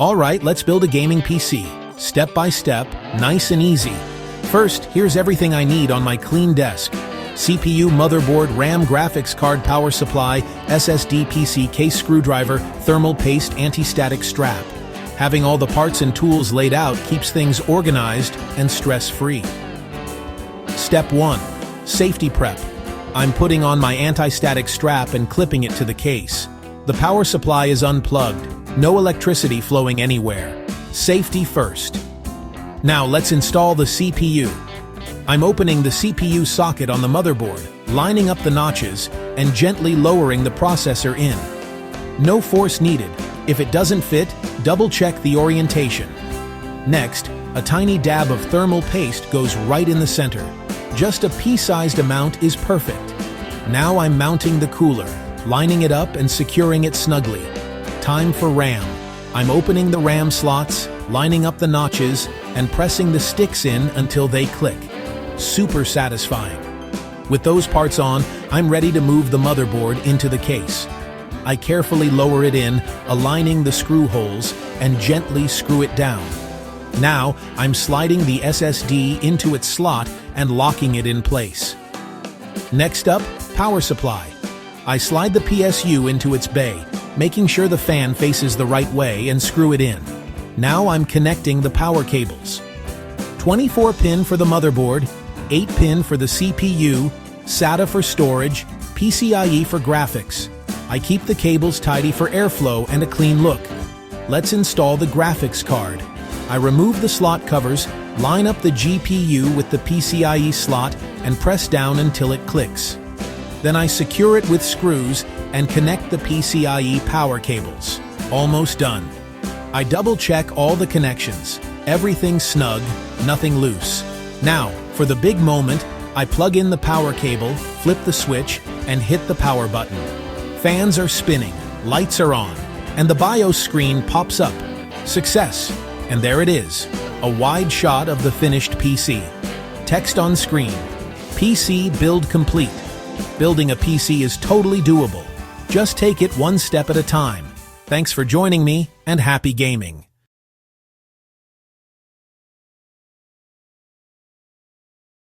Alright, let's build a gaming PC. Step by step, nice and easy. First, here's everything I need on my clean desk. CPU, motherboard, RAM, graphics card, power supply, SSD, PC case, screwdriver, thermal paste, anti-static strap. Having all the parts and tools laid out keeps things organized and stress-free. Step 1. Safety prep. I'm putting on my anti-static strap and clipping it to the case. The power supply is unplugged. No electricity flowing anywhere. Safety first. Now let's install the CPU. I'm opening the CPU socket on the motherboard, lining up the notches, and gently lowering the processor in. No force needed. If it doesn't fit, double-check the orientation. Next, a tiny dab of thermal paste goes right in the center. Just a pea-sized amount is perfect. Now I'm mounting the cooler, lining it up and securing it snugly. Time for RAM. I'm opening the RAM slots, lining up the notches, and pressing the sticks in until they click. Super satisfying. With those parts on, I'm ready to move the motherboard into the case. I carefully lower it in, aligning the screw holes, and gently screw it down. Now, I'm sliding the SSD into its slot and locking it in place. Next up, power supply. I slide the PSU into its bay, making sure the fan faces the right way, and screw it in. Now I'm connecting the power cables. 24-pin for the motherboard, 8-pin for the CPU, SATA for storage, PCIe for graphics. I keep the cables tidy for airflow and a clean look. Let's install the graphics card. I remove the slot covers, line up the GPU with the PCIe slot, and press down until it clicks. Then I secure it with screws and connect the PCIe power cables. Almost done. I double-check all the connections. Everything's snug, nothing loose. Now, for the big moment, I plug in the power cable, flip the switch, and hit the power button. Fans are spinning, lights are on, and the BIOS screen pops up. Success! And there it is, a wide shot of the finished PC. Text on screen. PC build complete. Building a PC is totally doable. Just take it one step at a time. Thanks for joining me, and happy gaming!